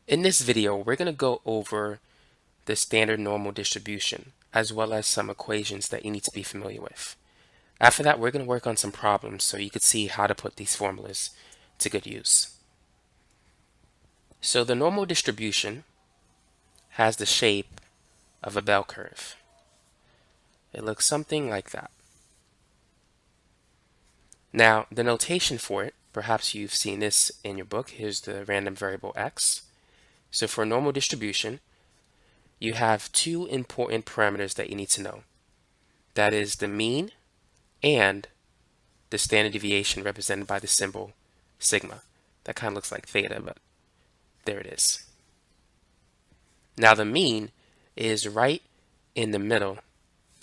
In this video, we're going to go over the standard normal distribution, as well as some equations that you need to be familiar with. After that, we're going to work on some problems so you could see how to put these formulas to good use. So the normal distribution has the shape of a bell curve. It looks something like that. Now, the notation for it, perhaps you've seen this in your book. Here's the random variable x. So for a normal distribution, you have two important parameters that you need to know. That is the mean and the standard deviation represented by the symbol sigma. That kind of looks like theta, but there it is. Now the mean is right in the middle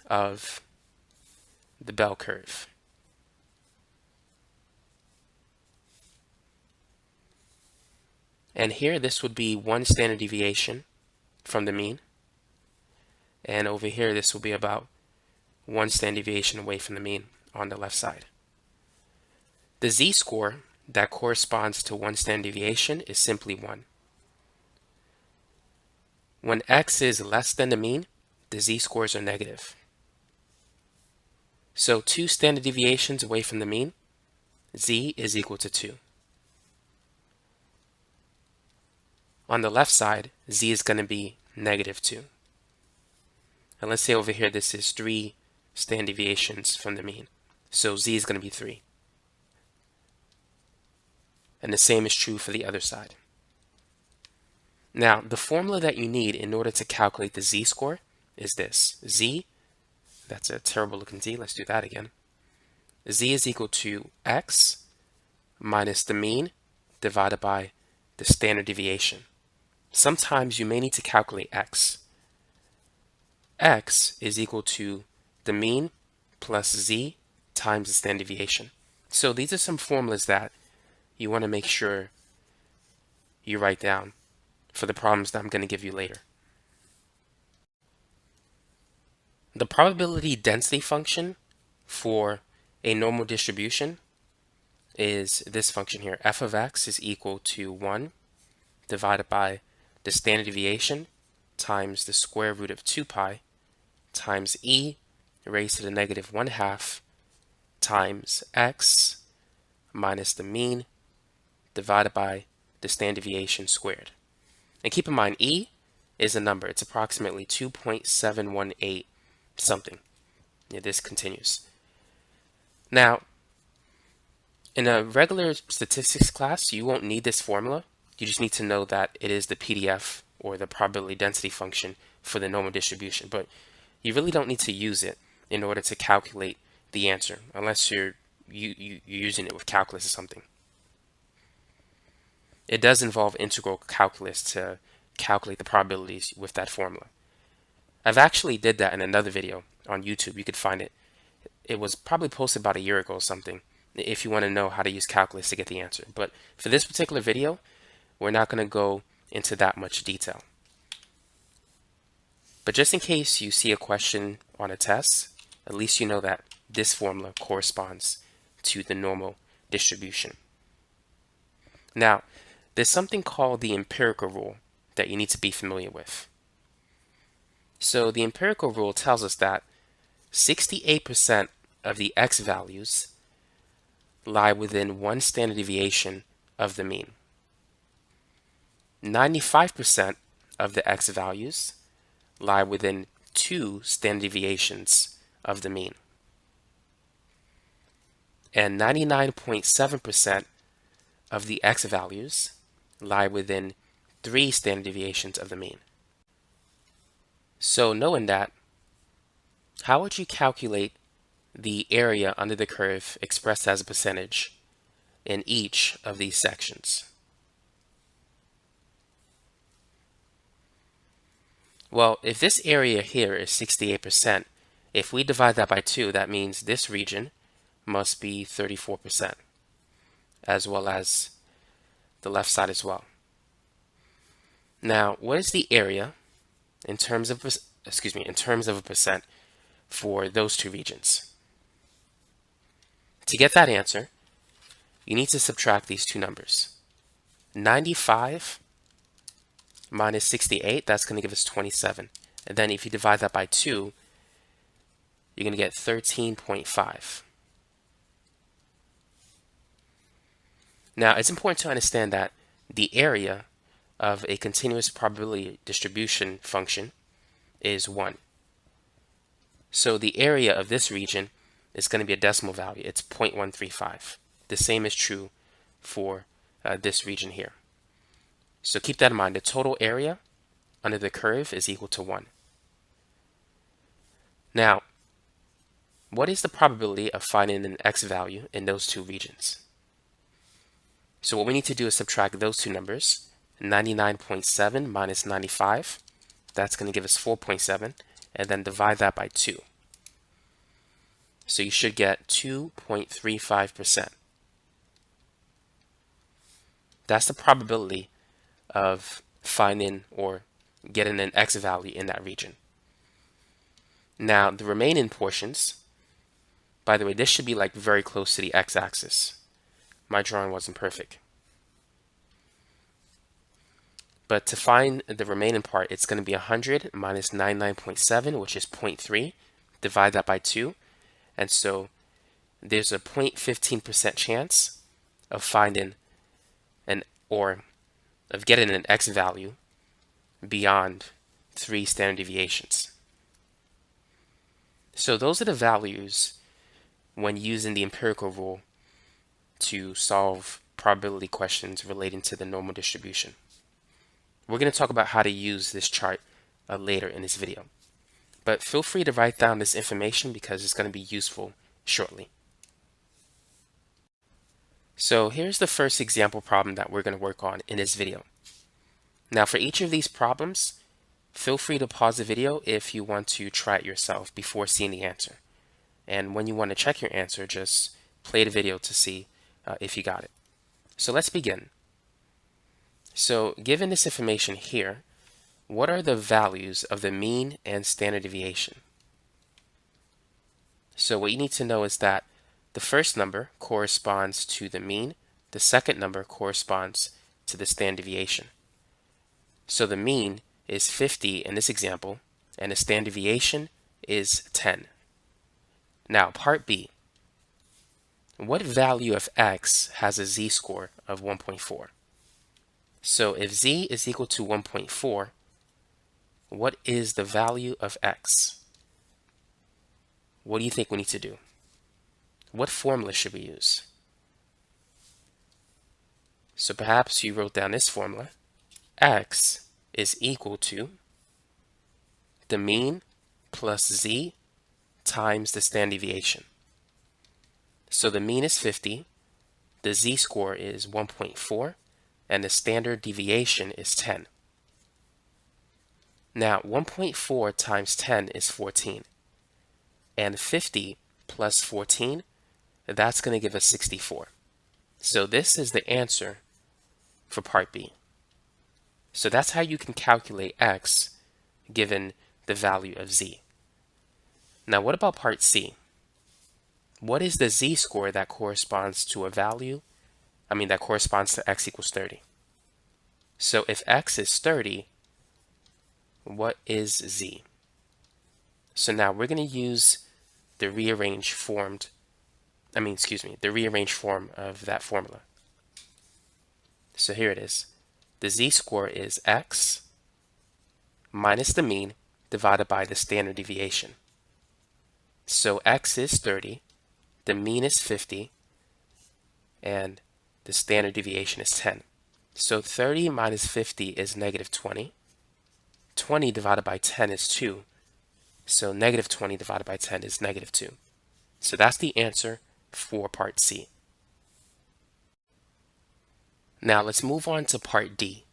of the bell curve. And here this would be one standard deviation from the mean. And over here this will be about one standard deviation away from the mean on the left side. The z-score that corresponds to one standard deviation is simply 1. When x is less than the mean, the z-scores are negative. So 2 standard deviations away from the mean, z is equal to 2. On the left side, z is going to be negative 2. And let's say over here this is 3 standard deviations from the mean. So z is going to be 3. And the same is true for the other side. Now, the formula that you need in order to calculate the z-score is this. Z, that's a terrible looking z, let's do that again. Z is equal to x minus the mean divided by the standard deviation. Sometimes you may need to calculate x. X is equal to the mean plus z times the standard deviation. So these are some formulas that you want to make sure you write down for the problems that I'm going to give you later. The probability density function for a normal distribution is this function here. F of x is equal to 1 divided by the standard deviation times the square root of 2 pi times e raised to the negative 1/2 times x minus the mean divided by the standard deviation squared. And keep in mind, e is a number. It's approximately 2.718 something. Yeah, this continues. Now, in a regular statistics class, you won't need this formula. You just need to know that it is the PDF or the probability density function for the normal distribution. But you really don't need to use it in order to calculate the answer, unless you're using it with calculus or something. It does involve integral calculus to calculate the probabilities with that formula. I've actually did that in another video on YouTube. You could find it. It was probably posted about a year ago or something, if you want to know how to use calculus to get the answer. But for this particular video, we're not going to go into that much detail. But just in case you see a question on a test, at least you know that this formula corresponds to the normal distribution. Now, there's something called the empirical rule that you need to be familiar with. So the empirical rule tells us that 68% of the x values lie within one standard deviation of the mean. 95% of the x values lie within 2 standard deviations of the mean. And 99.7% of the x values lie within 3 standard deviations of the mean. So knowing that, how would you calculate the area under the curve expressed as a percentage in each of these sections? Well, if this area here is 68%, if we divide that by 2, that means this region must be 34%, as well as the left side as well. Now, what is the area in terms of a percent for those two regions? To get that answer, you need to subtract these two numbers. 95 minus 68, that's going to give us 27. And then if you divide that by 2, you're going to get 13.5. Now, it's important to understand that the area of a continuous probability distribution function is 1. So the area of this region is going to be a decimal value. It's 0.135. The same is true for this region here. So keep that in mind. The total area under the curve is equal to 1. Now, what is the probability of finding an x value in those two regions? So what we need to do is subtract those two numbers. 99.7 minus 95, that's going to give us 4.7, and then divide that by 2. So you should get 2.35%. That's the probability of finding or getting an x value in that region. Now, the remaining portions, by the way, this should be like very close to the x-axis. My drawing wasn't perfect. But to find the remaining part, it's going to be 100 minus 99.7, which is 0.3. Divide that by 2. And so there's a 0.15% chance of finding of getting an x value beyond 3 standard deviations. So those are the values when using the empirical rule to solve probability questions relating to the normal distribution. We're going to talk about how to use this chart later in this video. But feel free to write down this information because it's going to be useful shortly. So here's the first example problem that we're going to work on in this video. Now for each of these problems, feel free to pause the video if you want to try it yourself before seeing the answer. And when you want to check your answer, just play the video to see if you got it. So let's begin. So given this information here, what are the values of the mean and standard deviation? So what you need to know is that the first number corresponds to the mean, the second number corresponds to the standard deviation. So the mean is 50 in this example, and the standard deviation is 10. Now, part B. What value of x has a z-score of 1.4? So if z is equal to 1.4, what is the value of x? What do you think we need to do? What formula should we use? So perhaps you wrote down this formula. X is equal to the mean plus z times the standard deviation. So the mean is 50, the z-score is 1.4, and the standard deviation is 10. Now 1.4 times 10 is 14, and 50 plus 14, that's going to give us 64. So this is the answer for part B. So that's how you can calculate x given the value of z. Now what about part C? What is the z-score that corresponds to a value, that corresponds to x equals 30? So if x is 30, what is z? So now we're going to use the rearranged form of that formula. So here it is. The z-score is x minus the mean divided by the standard deviation. So x is 30, the mean is 50, and the standard deviation is 10. So 30 minus 50 is negative 20. 20 divided by 10 is 2. So negative 20 divided by 10 is negative 2. So that's the answer for part C. Now let's move on to part D.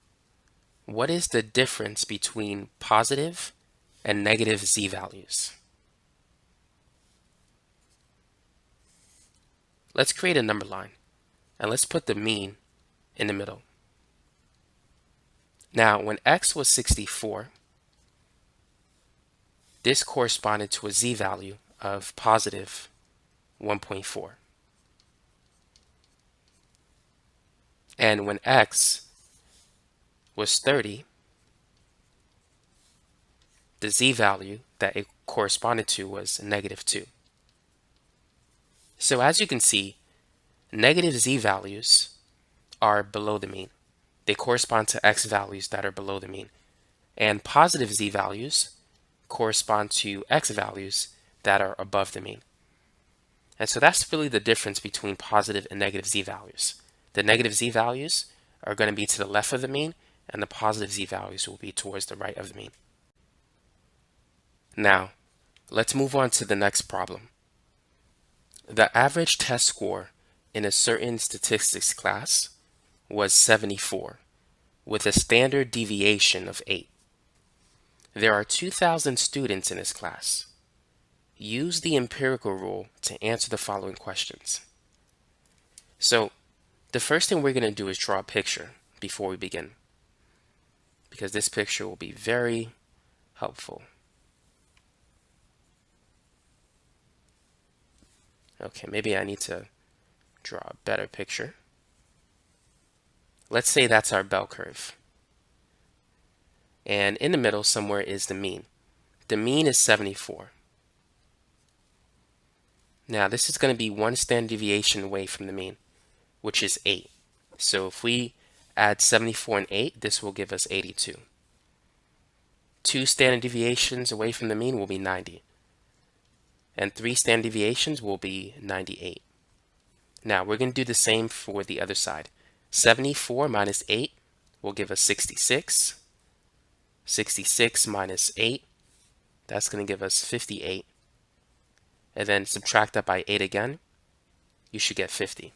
What is the difference between positive and negative z values? Let's create a number line, and let's put the mean in the middle. Now, when x was 64, this corresponded to a z value of positive 1.4. And when x was 30, the z-value that it corresponded to was -2. So as you can see, negative z-values are below the mean. They correspond to x values that are below the mean. And positive z-values correspond to x values that are above the mean. And so that's really the difference between positive and negative z-values. The negative z-values are going to be to the left of the mean, and the positive z-values will be towards the right of the mean. Now, let's move on to the next problem. The average test score in a certain statistics class was 74, with a standard deviation of 8. There are 2,000 students in this class. Use the empirical rule to answer the following questions. So, the first thing we're going to do is draw a picture before we begin, because this picture will be very helpful. Okay, maybe I need to draw a better picture. Let's say that's our bell curve. And in the middle somewhere is the mean. The mean is 74. Now this is going to be one standard deviation away from the mean, which is 8. So if we add 74 and 8, this will give us 82. 2 standard deviations away from the mean will be 90. And 3 standard deviations will be 98. Now we're going to do the same for the other side. 74 minus 8 will give us 66. 66 minus 8, that's going to give us 58. And then subtract that by 8 again, you should get 50.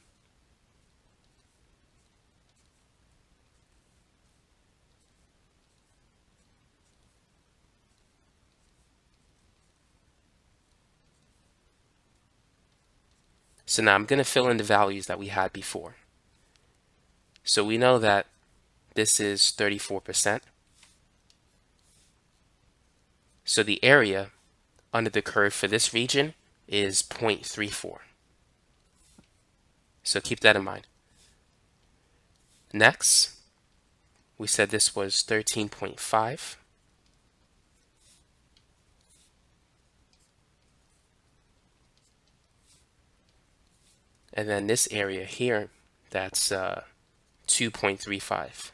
So now I'm going to fill in the values that we had before. So we know that this is 34%. So the area under the curve for this region is 0.34. So keep that in mind. Next, we said this was 13.5. And then this area here, that's 2.35.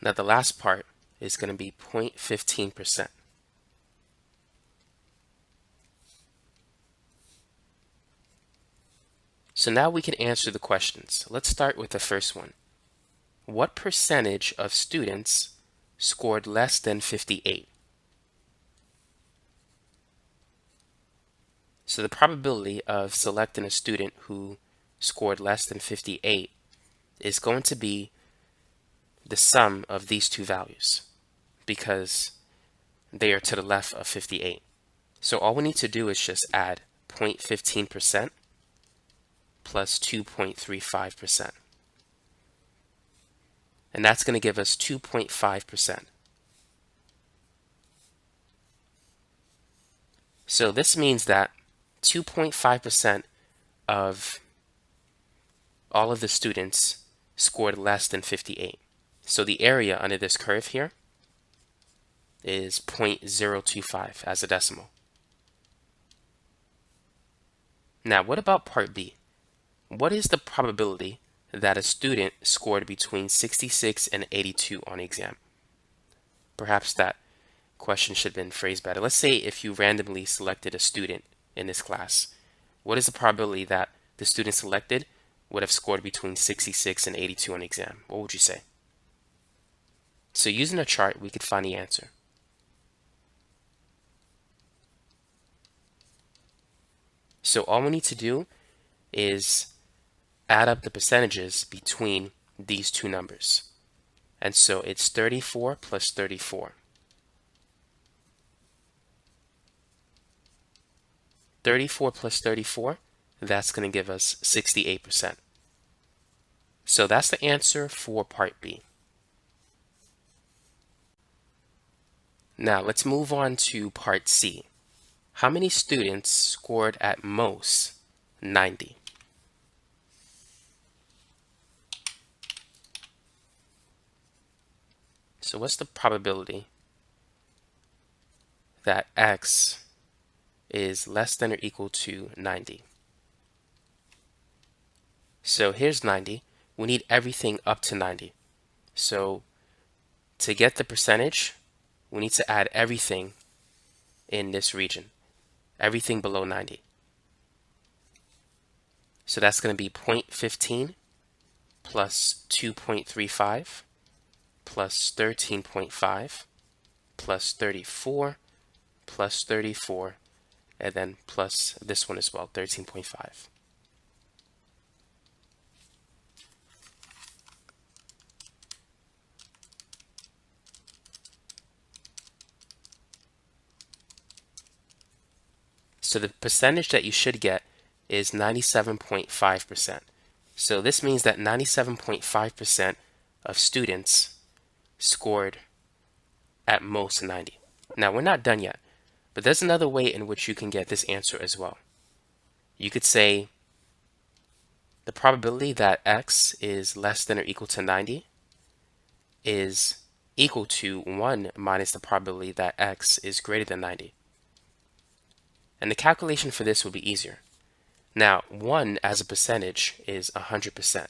Now the last part is going to be 0.15%. So now we can answer the questions. Let's start with the first one. What percentage of students scored less than 58? So the probability of selecting a student who scored less than 58 is going to be the sum of these two values, because they are to the left of 58. So all we need to do is just add 0.15% plus 2.35%. And that's going to give us 2.5%. So this means that 2.5% of all of the students scored less than 58. So the area under this curve here is 0.025 as a decimal. Now, what about part B? What is the probability that a student scored between 66 and 82 on the exam? Perhaps that question should have been phrased better. Let's say if you randomly selected a student in this class, what is the probability that the student selected would have scored between 66 and 82 on the exam? What would you say? So using a chart, we could find the answer. So all we need to do is add up the percentages between these two numbers. And so it's 34 plus 34. 34 plus 34, that's going to give us 68%. So that's the answer for part B. Now let's move on to part C. how many students scored at most 90? So what's the probability that x is less than or equal to 90? So here's 90. We need everything up to 90. So to get the percentage, we need to add everything in this region, everything below 90. So that's going to be 0.15 plus 2.35 plus 13.5 plus 34 plus 34, and then plus this one as well, 13.5. So the percentage that you should get is 97.5%. So this means that 97.5% of students scored at most 90. Now we're not done yet, but there's another way in which you can get this answer as well. You could say the probability that x is less than or equal to 90 is equal to 1 minus the probability that x is greater than 90. And the calculation for this will be easier. Now, 1 as a percentage is 100%.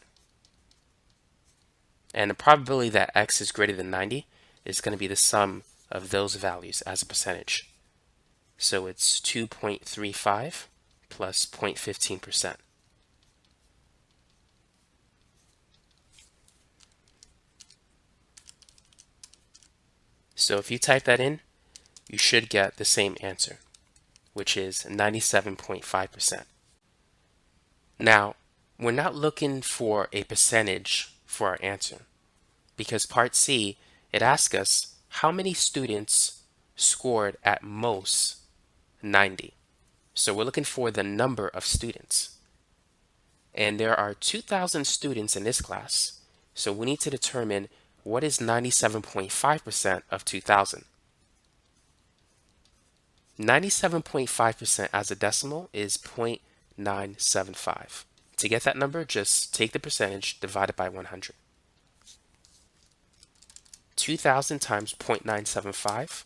And the probability that x is greater than 90 is going to be the sum of those values as a percentage. So it's 2.35 plus 0.15%. So if you type that in, you should get the same answer, which is 97.5%. Now, we're not looking for a percentage for our answer, because part C, it asks us how many students scored at most 90. So we're looking for the number of students. And there are 2,000 students in this class, so we need to determine what is 97.5% of 2,000. 97.5% as a decimal is 0.975. To get that number, just take the percentage divided by 100. 2,000 times 0.975,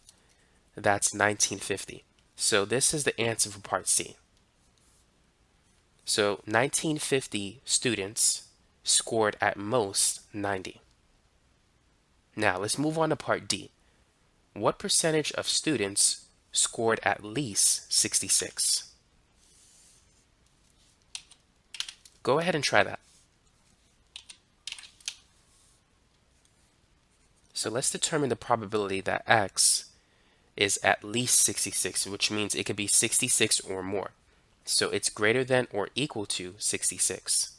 that's 1950. So this is the answer for part C. So 1950 students scored at most 90. Now let's move on to part D. What percentage of students scored at least 66? Go ahead and try that. So let's determine the probability that x is at least 66, which means it could be 66 or more. So it's greater than or equal to 66.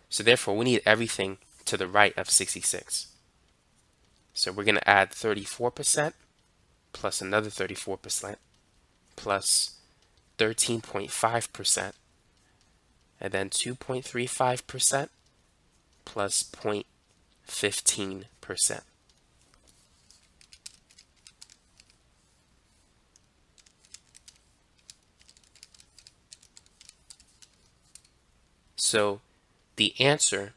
So therefore, we need everything to the right of 66. So we're going to add 34% plus another 34% plus 13.5%, and then 2.35% plus 0.15%. So the answer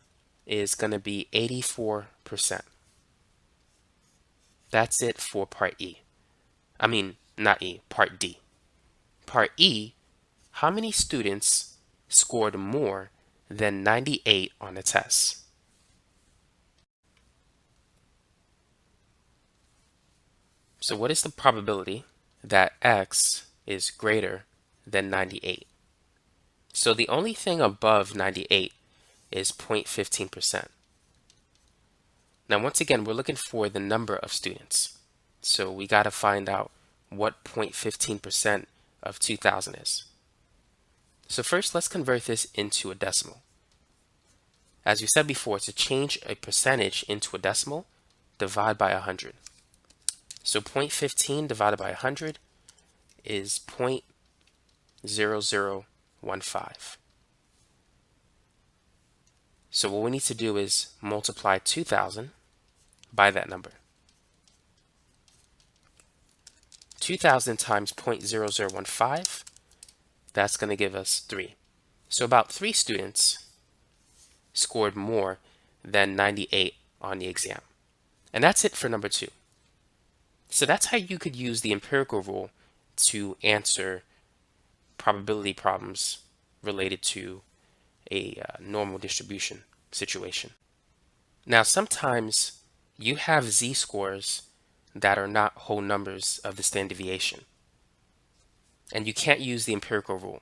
is going to be 84%. That's it for part E. I mean, not E, part D. Part E, how many students scored more than 98 on the test? So what is the probability that x is greater than 98? So the only thing above 98 is 0.15%. Now, once again, we're looking for the number of students. So we got to find out what 0.15% of 2,000 is. So first, let's convert this into a decimal. As we said before, to change a percentage into a decimal, divide by 100. So 0.15 divided by 100 is 0.0015. So what we need to do is multiply 2,000 by that number. 2,000 times 0.0015, that's going to give us 3. So about 3 students scored more than 98 on the exam. And that's it for number 2. So that's how you could use the empirical rule to answer probability problems related to a normal distribution situation. Now, sometimes you have z-scores that are not whole numbers of the standard deviation, and you can't use the empirical rule.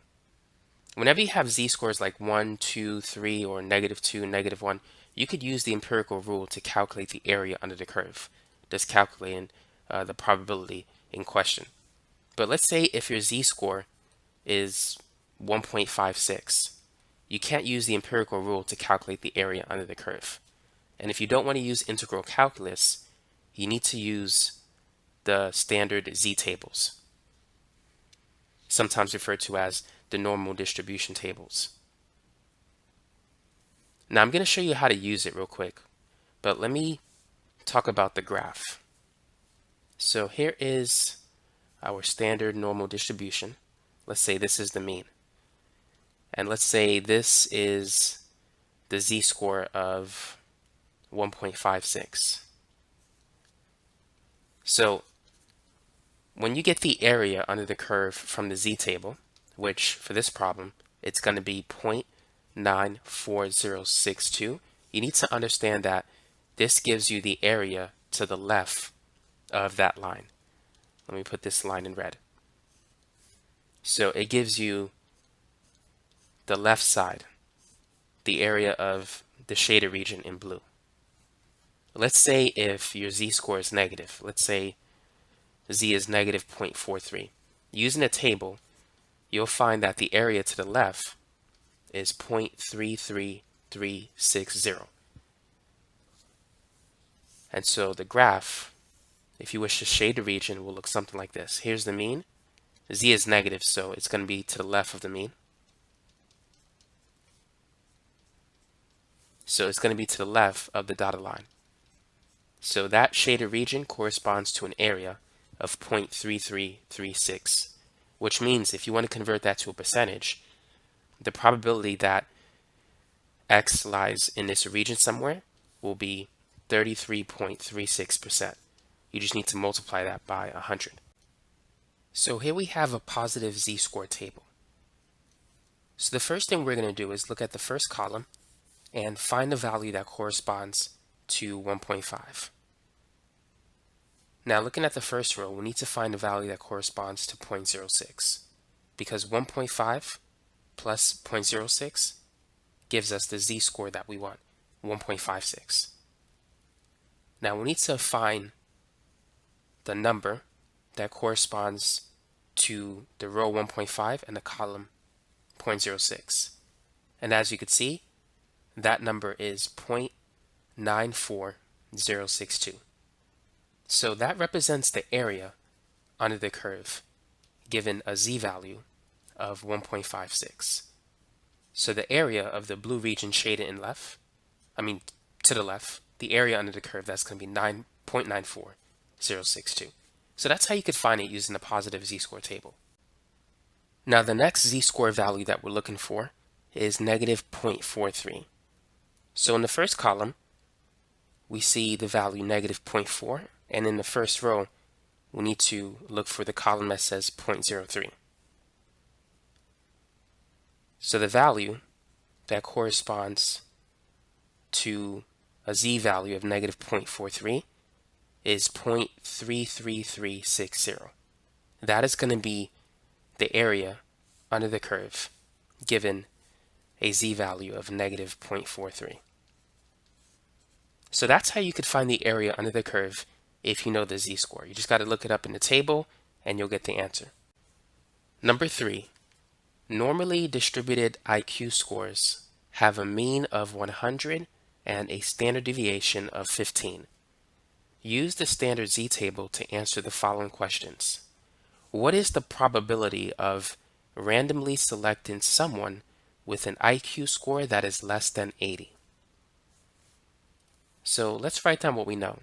Whenever you have z-scores like 1, 2, 3, or -2, -1, you could use the empirical rule to calculate the area under the curve, just calculating the probability in question. But let's say if your z-score is 1.56, you can't use the empirical rule to calculate the area under the curve. And if you don't want to use integral calculus, you need to use the standard z-tables, sometimes referred to as the normal distribution tables. Now I'm going to show you how to use it real quick, but let me talk about the graph. So here is our standard normal distribution. Let's say this is the mean. And let's say this is the z-score of 1.56. So when you get the area under the curve from the z-table, which for this problem, it's going to be 0.94062, you need to understand that this gives you the area to the left of that line. Let me put this line in red. So it gives you the left side, the area of the shaded region in blue. Let's say if your z-score is negative, let's say z is negative 0.43. Using a table, you'll find that the area to the left is 0.33360. And so the graph, if you wish to shade the region, will look something like this. Here's the mean. Z is negative, so it's going to be to the left of the mean. So it's going to be to the left of the dotted line. So that shaded region corresponds to an area of 0.3336, which means if you want to convert that to a percentage, the probability that X lies in this region somewhere will be 33.36%. You just need to multiply that by 100. So here we have a positive z-score table. So the first thing we're going to do is look at the first column and find the value that corresponds to 1.5. Now looking at the first row, we need to find the value that corresponds to 0.06, because 1.5 plus 0.06 gives us the z-score that we want, 1.56. Now we need to find the number that corresponds to the row 1.5 and the column 0.06. And as you can see, that number is 0.94062. So that represents the area under the curve given a z-value of 1.56. So the area of the blue region shaded to the left, the area under the curve, that's going to be 0.94062. So that's how you could find it using the positive z-score table. Now the next z-score value that we're looking for is negative 0.43. So in the first column, we see the value negative 0.4, and in the first row, we need to look for the column that says 0.03. So the value that corresponds to a z-value of negative 0.43 is 0.33360. That is going to be the area under the curve given a z-value of negative 0.43. So that's how you could find the area under the curve if you know the z-score. You just got to look it up in the table and you'll get the answer. Number 3, normally distributed IQ scores have a mean of 100 and a standard deviation of 15. Use the standard z-table to answer the following questions. What is the probability of randomly selecting someone with an IQ score that is less than 80? So let's write down what we know.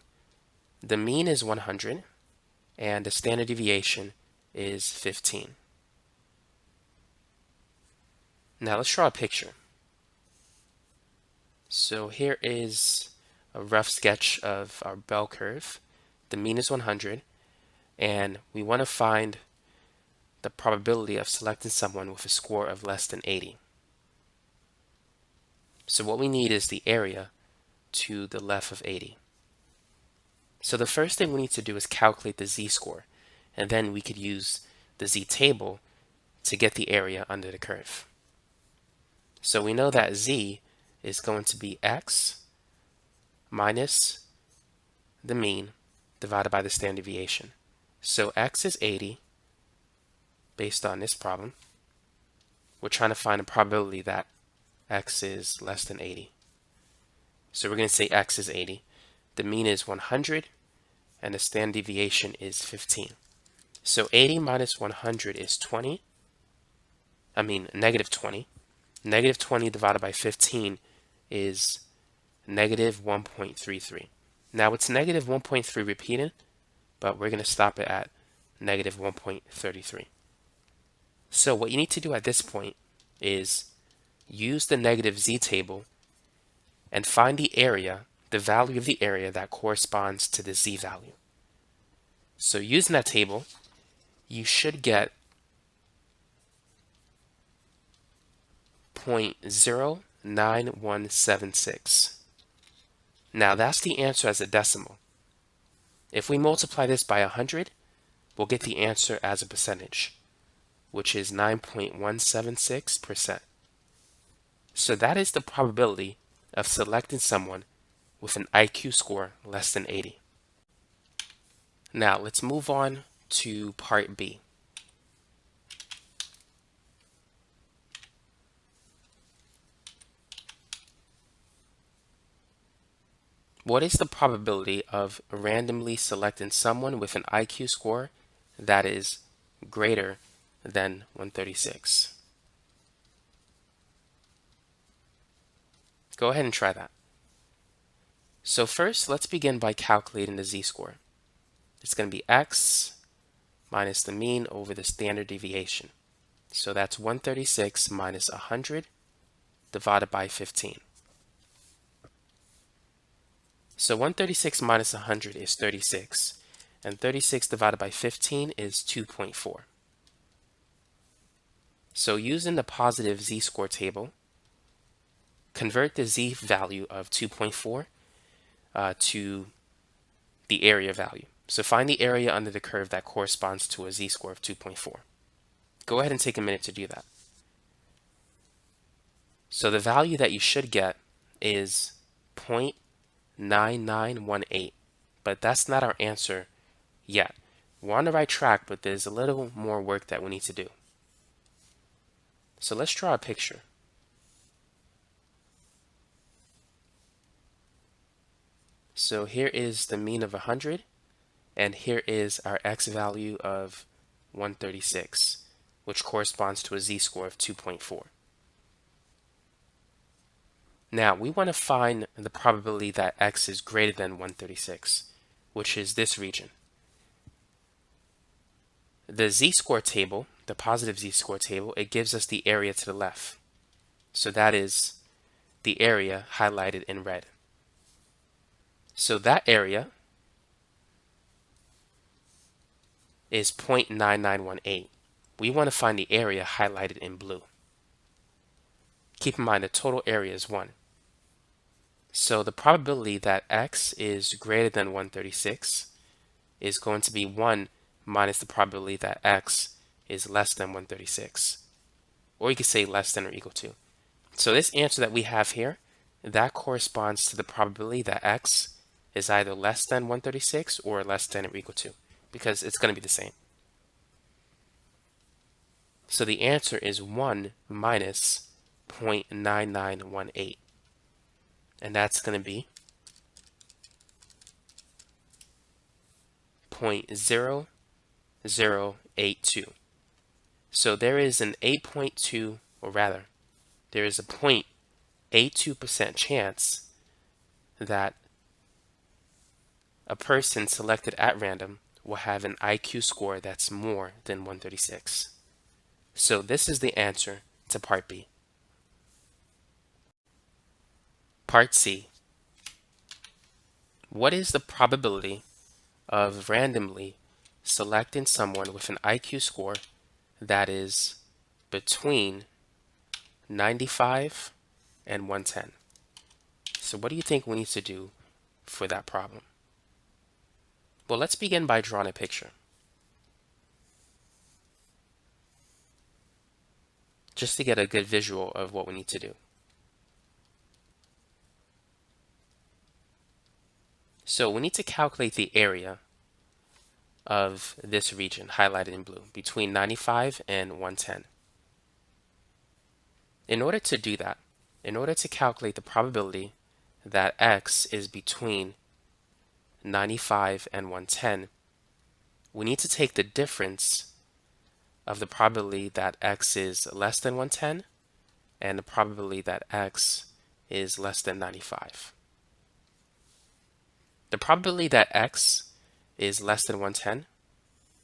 The mean is 100 and the standard deviation is 15. Now let's draw a picture. So here is a rough sketch of our bell curve. The mean is 100, and we want to find the probability of selecting someone with a score of less than 80. So what we need is the area to the left of 80. So the first thing we need to do is calculate the z-score, and then we could use the z-table to get the area under the curve. So we know that z is going to be x minus the mean divided by the standard deviation. So x is 80 based on this problem. We're trying to find a probability that x is less than 80. So we're going to say x is 80. The mean is 100 and the standard deviation is 15. So 80 minus 100 is negative 20. Negative 20 divided by 15 is negative 1.33. Now it's negative 1.3 repeated, but we're going to stop it at negative 1.33. So what you need to do at this point is use the negative z-table and find the area, the value of the area that corresponds to the z-value. So using that table, you should get 0.09176. Now that's the answer as a decimal. If we multiply this by 100, we'll get the answer as a percentage, which is 9.176%. So that is the probability of selecting someone with an IQ score less than 80. Now let's move on to part B. What is the probability of randomly selecting someone with an IQ score that is greater than 136? Go ahead and try that. So first, let's begin by calculating the z-score. It's going to be x minus the mean over the standard deviation. So that's 136 minus 100 divided by 15. So 136 minus 100 is 36, and 36 divided by 15 is 2.4. So using the positive z-score table, convert the z value of 2.4 to the area value. So find the area under the curve that corresponds to a z-score of 2.4. Go ahead and take a minute to do that. So the value that you should get is 0.9918, but that's not our answer yet. We're on the right track, but there's a little more work that we need to do. So let's draw a picture. So here is the mean of 100, and here is our x value of 136, which corresponds to a z-score of 2.4. Now, we want to find the probability that x is greater than 136, which is this region. The z-score table, the positive z-score table, it gives us the area to the left. So that is the area highlighted in red. So that area is 0.9918. We want to find the area highlighted in blue. Keep in mind the total area is 1. So the probability that x is greater than 136 is going to be 1 minus the probability that x is less than 136. Or you could say less than or equal to. So this answer that we have here, that corresponds to the probability that x is either less than 136 or less than or equal to, because it's going to be the same. So the answer is 1 minus 0.9918. And that's going to be 0.0082. So there is an 8.2, or rather, there is a 0.82% chance that a person selected at random will have an IQ score that's more than 136. So this is the answer to part B. Part C. What is the probability of randomly selecting someone with an IQ score that is between 95 and 110? So what do you think we need to do for that problem? Well, let's begin by drawing a picture, just to get a good visual of what we need to do. So we need to calculate the area of this region highlighted in blue between 95 and 110. In order to do that, in order to calculate the probability that x is between 95 and 110, we need to take the difference of the probability that x is less than 110 and the probability that x is less than 95. The probability that x is less than 110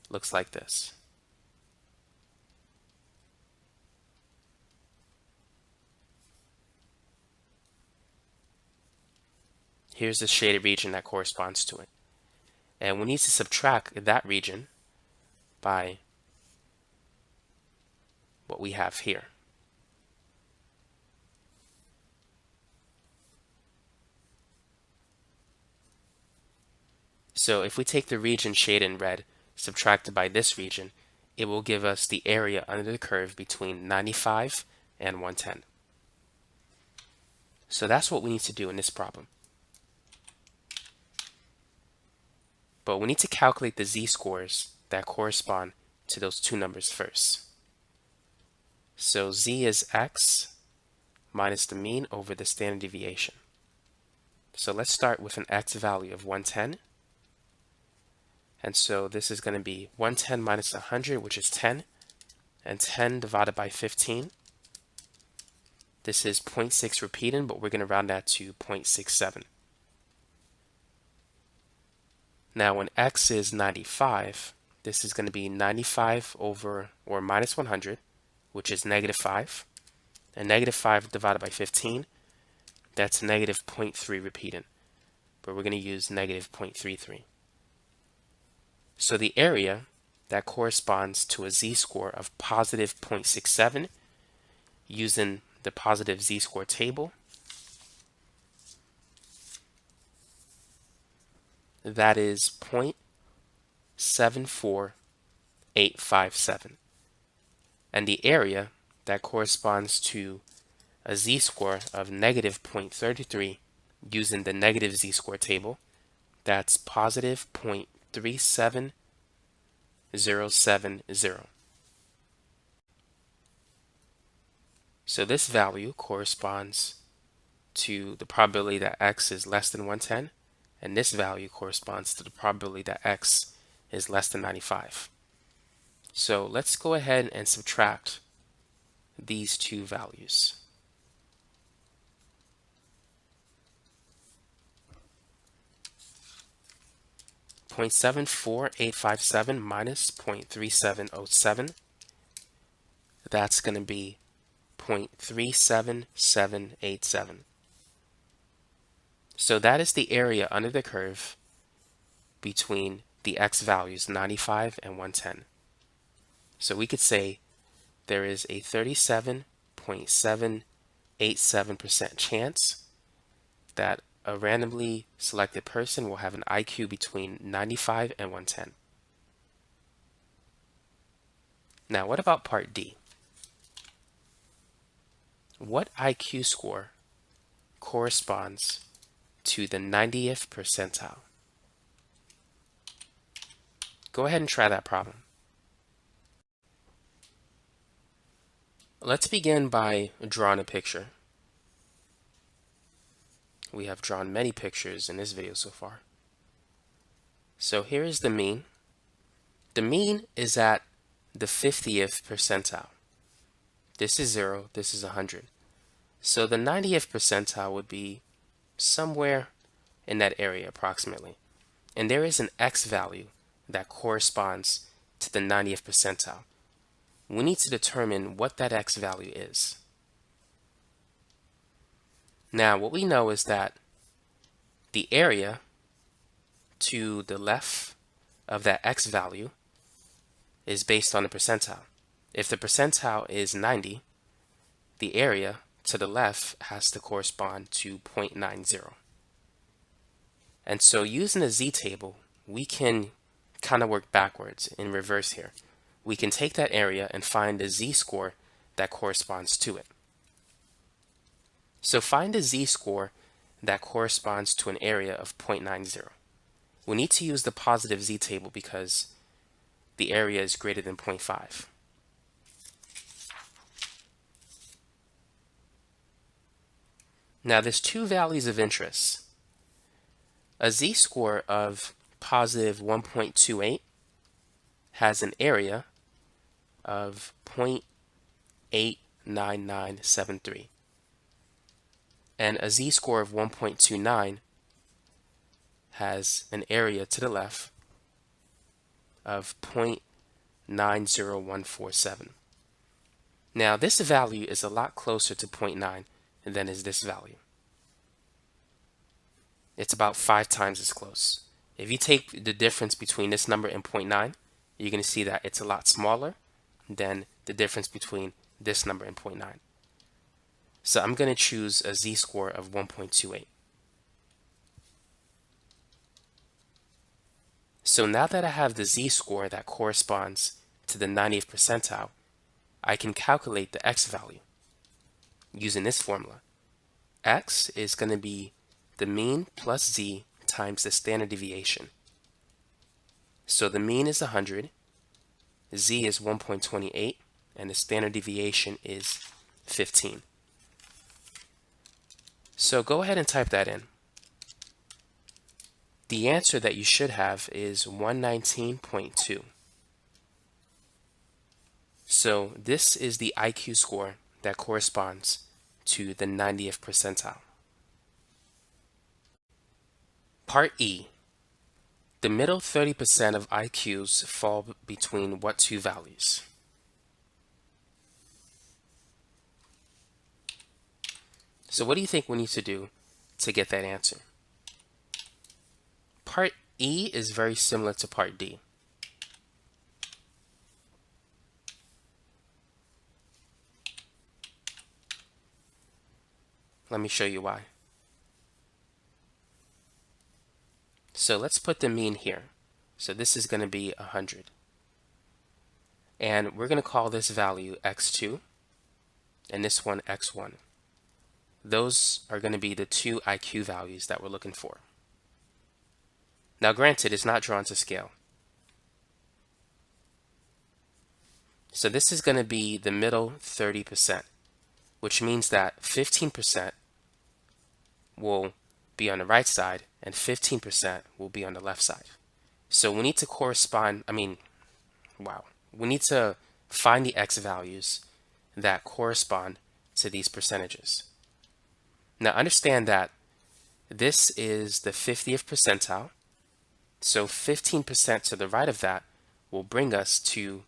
looks like this. Here's the shaded region that corresponds to it. And we need to subtract that region by what we have here. So if we take the region shaded in red, subtracted by this region, it will give us the area under the curve between 95 and 110. So that's what we need to do in this problem. But we need to calculate the z-scores that correspond to those two numbers first. So z is x minus the mean over the standard deviation. So let's start with an x value of 110. And so this is going to be 110 minus 100, which is 10, and 10 divided by 15. This is 0.6 repeating, but we're going to round that to 0.67. Now when x is 95, this is going to be 95 over, or minus 100, which is negative 5. And negative 5 divided by 15, that's negative 0.3 repeating. But we're going to use negative 0.33. So the area that corresponds to a z-score of positive 0.67 using the positive z-score table, that is 0.74857. And the area that corresponds to a z-score of negative 0.33 using the negative z-score table, that's positive 0.37070. So this value corresponds to the probability that x is less than 110, and this value corresponds to the probability that x is less than 95. So let's go ahead and subtract these two values. .74857 minus 0.3707, that's going to be 0.37787. So that is the area under the curve between the x values 95 and 110. So we could say there is a 37.787% chance that a randomly selected person will have an IQ between 95 and 110. Now, what about part D? What IQ score corresponds to the 90th percentile? Go ahead and try that problem. Let's begin by drawing a picture. We have drawn many pictures in this video so far. So here is the mean. The mean is at the 50th percentile. This is 0, this is 100. So the 90th percentile would be somewhere in that area approximately. And there is an x value that corresponds to the 90th percentile. We need to determine what that x value is. Now, what we know is that the area to the left of that x value is based on the percentile. If the percentile is 90, the area to the left has to correspond to 0.90. And so using the z-table, we can kind of work backwards in reverse here. We can take that area and find the z-score that corresponds to it. So find the z-score that corresponds to an area of 0.90. We need to use the positive z-table because the area is greater than 0.5. Now there's two values of interest. A z-score of positive 1.28 has an area of 0.89973. And a z-score of 1.29 has an area to the left of 0.90147. Now this value is a lot closer to 0.9 than is this value. It's about 5 times as close. If you take the difference between this number and 0.9, you're going to see that it's a lot smaller than the difference between this number and 0.9. So I'm going to choose a z-score of 1.28. So now that I have the z-score that corresponds to the 90th percentile, I can calculate the x value using this formula. X is going to be the mean plus z times the standard deviation. So the mean is 100, z is 1.28, and the standard deviation is 15. So go ahead and type that in. The answer that you should have is 119.2. So this is the IQ score that corresponds to the 90th percentile. Part E. The middle 30% of IQs fall between what two values? So what do you think we need to do to get that answer? Part E is very similar to Part D. Let me show you why. So let's put the mean here. So this is going to be 100. And we're going to call this value x2 and this one x1. Those are going to be the two IQ values that we're looking for. Now granted, it's not drawn to scale. So this is going to be the middle 30%, which means that 15% will be on the right side and 15% will be on the left side. So we need to we need to find the x values that correspond to these percentages. Now understand that this is the 50th percentile, so 15% to the right of that will bring us to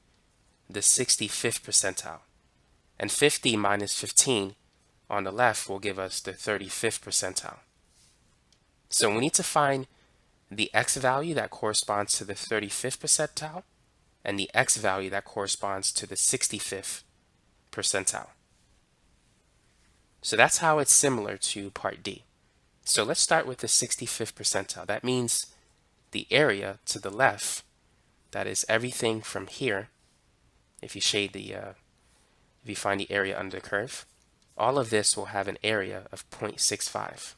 the 65th percentile, and 50 minus 15 on the left will give us the 35th percentile. So we need to find the x value that corresponds to the 35th percentile and the x value that corresponds to the 65th percentile. So that's how it's similar to Part D. So let's start with the 65th percentile. That means the area to the left, that is everything from here, if you find the area under the curve, all of this will have an area of 0.65.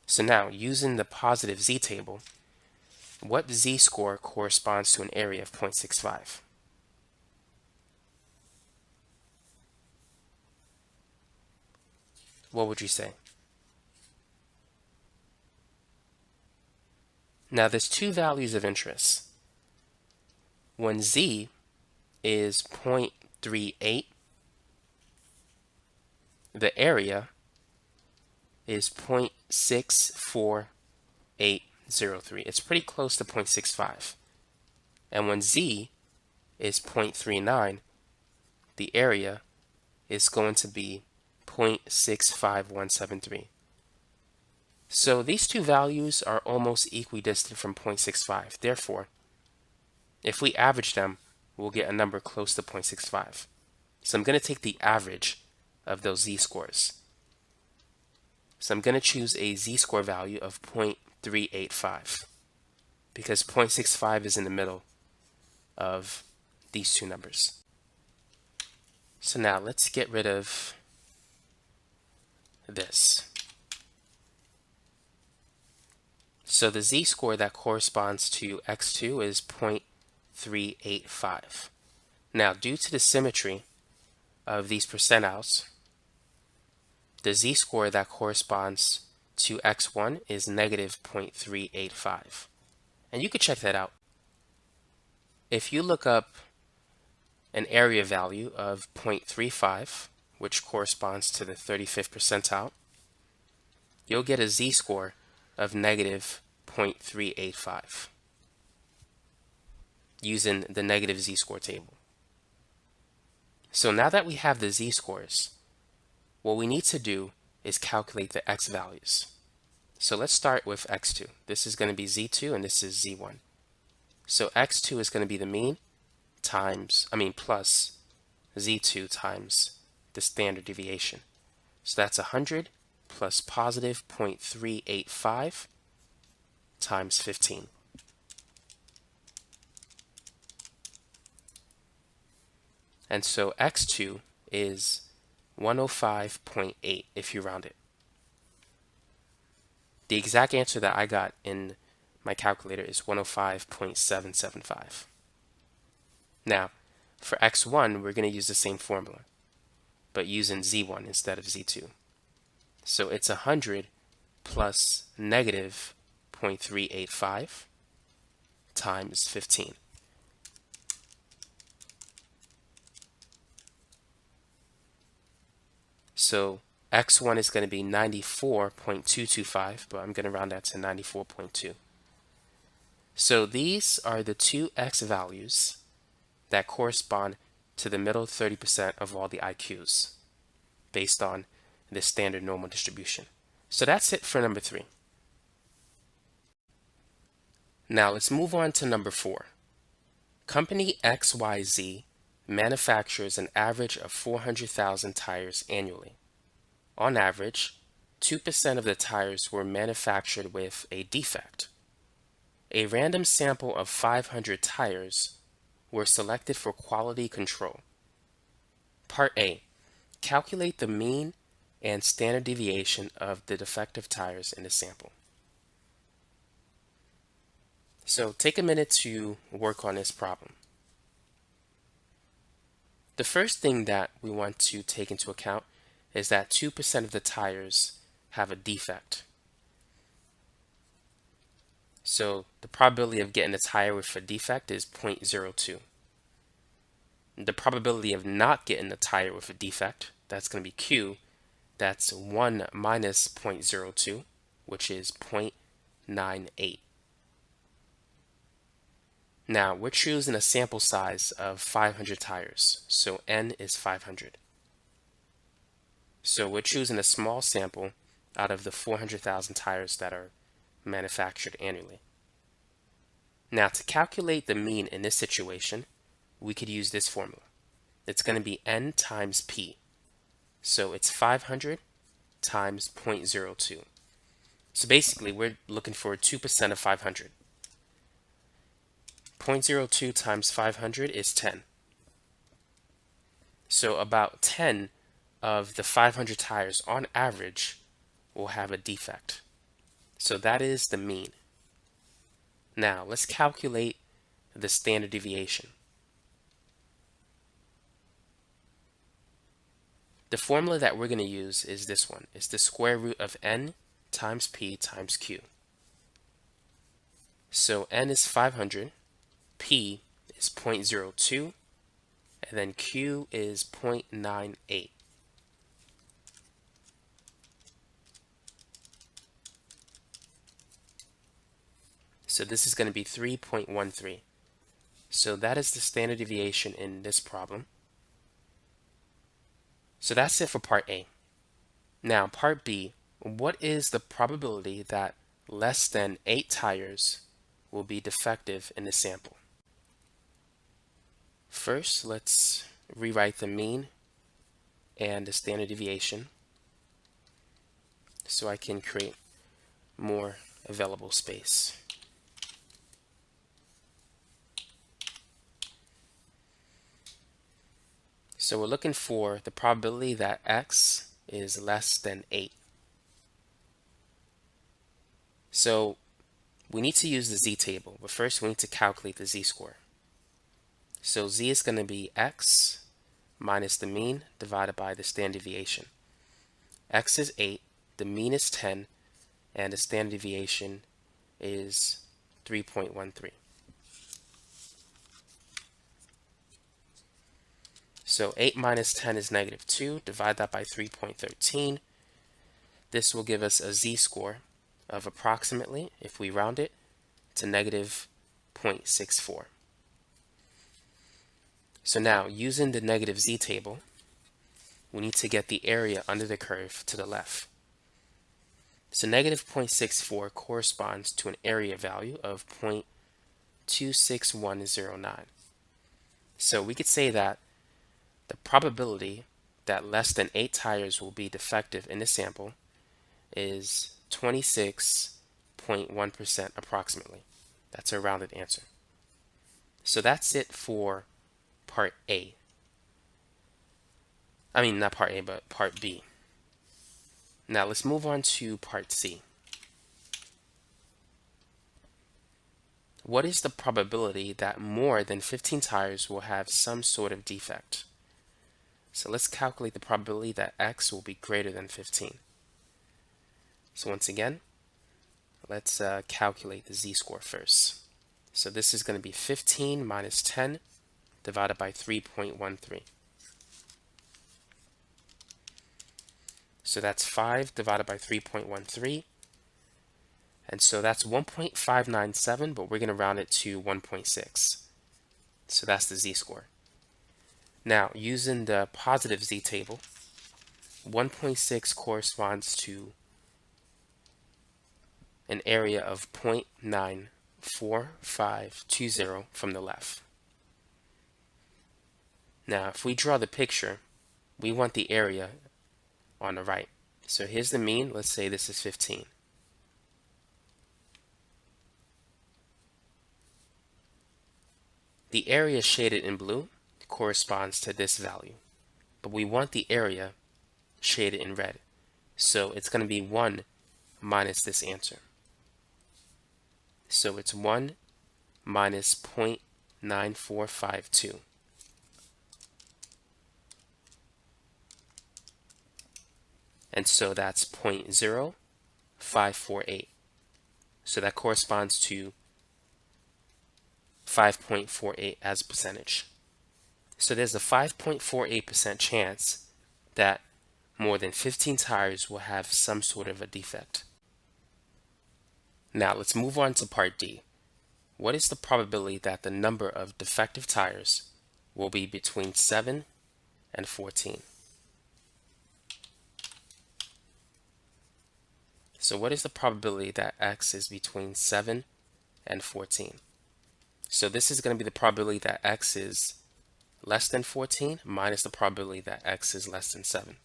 So now, using the positive z-table, what z-score corresponds to an area of 0.65? What would you say? Now there's two values of interest. When z is 0.38, the area is 0.641. 0.803. It's pretty close to 0.65. And when z is 0.39, the area is going to be 0.65173. So these two values are almost equidistant from 0.65. Therefore, if we average them, we'll get a number close to 0.65. So I'm going to take the average of those z-scores. So I'm going to choose a z-score value of 0.385 because 0.65 is in the middle of these two numbers. So now let's get rid of this. So the z-score that corresponds to x2 is 0.385. Now, due to the symmetry of these percentiles, the z-score that corresponds to x1 is negative 0.385. And you could check that out. If you look up an area value of 0.35, which corresponds to the 35th percentile, you'll get a z-score of negative 0.385 using the negative z-score table. So now that we have the z-scores, what we need to do is calculate the x values. So let's start with x2. This is going to be z2 and this is z1. So x2 is going to be the mean plus z2 times the standard deviation. So that's 100 plus positive 0.385 times 15. And so x2 is 105.8 if you round it. The exact answer that I got in my calculator is 105.775. Now, for x1, we're going to use the same formula, but using z1 instead of z2. So it's 100 plus negative 0.385 times 15. So x1 is going to be 94.225, but I'm going to round that to 94.2. So these are the two x values that correspond to the middle 30% of all the IQs based on the standard normal distribution. So that's it for number 3. Now let's move on to number 4. Company XYZ manufactures an average of 400,000 tires annually. On average, 2% of the tires were manufactured with a defect. A random sample of 500 tires were selected for quality control. Part A. Calculate the mean and standard deviation of the defective tires in the sample. So take a minute to work on this problem. The first thing that we want to take into account is that 2% of the tires have a defect. So the probability of getting a tire with a defect is 0.02. The probability of not getting a tire with a defect, that's going to be Q, that's 1 minus 0.02, which is 0.98. Now, we're choosing a sample size of 500 tires, so N is 500. So we're choosing a small sample out of the 400,000 tires that are manufactured annually. Now, to calculate the mean in this situation, we could use this formula. It's going to be N times P. So it's 500 times 0.02. So basically, we're looking for 2% of 500. 0.02 times 500 is 10. So about 10 of the 500 tires on average will have a defect. So that is the mean. Now let's calculate the standard deviation. The formula that we're going to use is this one. It's the square root of N times P times Q. So N is 500. P is 0.02, and then Q is 0.98. So this is going to be 3.13. So that is the standard deviation in this problem. So that's it for part A. Now part B, what is the probability that less than 8 tires will be defective in the sample? First, let's rewrite the mean and the standard deviation so I can create more available space. So we're looking for the probability that x is less than 8. So we need to use the z-table, but first we need to calculate the z-score. So z is going to be x minus the mean divided by the standard deviation. X is 8, the mean is 10, and the standard deviation is 3.13. So 8 minus 10 is negative 2. Divide that by 3.13. This will give us a z-score of approximately, if we round it, to negative 0.64. So now, using the negative z-table, we need to get the area under the curve to the left. So negative 0.64 corresponds to an area value of 0.26109. So we could say that the probability that less than 8 tires will be defective in the sample is 26.1% approximately. That's a rounded answer. So that's it for part A. I mean, not part A, but part B. Now let's move on to part C. What is the probability that more than 15 tires will have some sort of defect? So let's calculate the probability that x will be greater than 15. So once again, let's calculate the z-score first. So this is going to be 15 minus 10 divided by 3.13. So that's 5 divided by 3.13. And so that's 1.597, but we're going to round it to 1.6. So that's the z-score. Now, using the positive z-table, 1.6 corresponds to an area of 0.94520 from the left. Now, if we draw the picture, we want the area on the right. So here's the mean. Let's say this is 15. The area shaded in blue corresponds to this value, but we want the area shaded in red. So it's going to be 1 minus this answer. So it's 1 minus 0.9452. And so that's 0.0548. So that corresponds to 5.48 as a percentage. So there's a 5.48% chance that more than 15 tires will have some sort of a defect. Now let's move on to part D. What is the probability that the number of defective tires will be between 7 and 14? So what is the probability that x is between 7 and 14? So this is going to be the probability that x is less than 14 minus the probability that x is less than 7.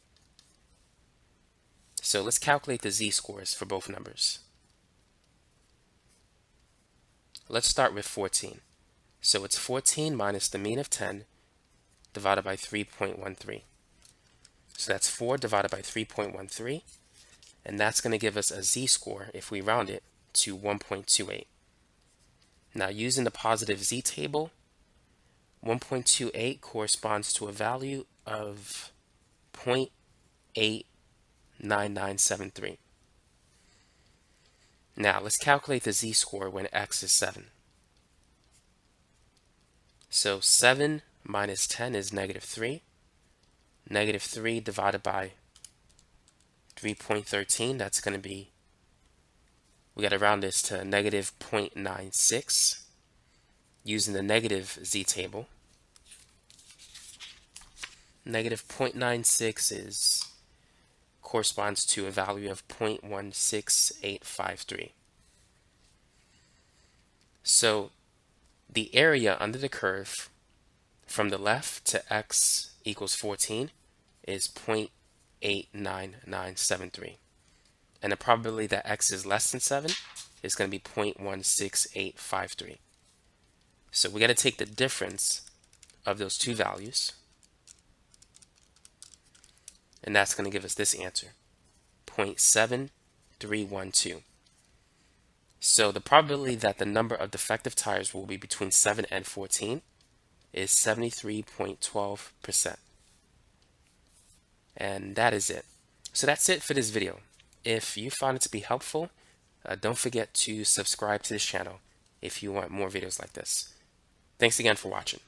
So let's calculate the z-scores for both numbers. Let's start with 14. So it's 14 minus the mean of 10 divided by 3.13. So that's 4 divided by 3.13, and that's going to give us a z-score, if we round it, to 1.28. Now using the positive z-table, 1.28 corresponds to a value of 0.89973. Now let's calculate the z-score when x is 7. So 7 minus 10 is negative 3. Negative 3 divided by 3.13, that's going to be We got to round this to negative 0.96 using the negative z-table. Negative 0.96 corresponds to a value of 0.16853. So the area under the curve from the left to x equals 14 is 0.89973. And the probability that x is less than 7 is going to be 0.16853. So we got to take the difference of those two values, and that's going to give us this answer, 0.7312. So the probability that the number of defective tires will be between 7 and 14 is 73.12%. And that is it. So that's it for this video. If you found it to be helpful, don't forget to subscribe to this channel if you want more videos like this. Thanks again for watching.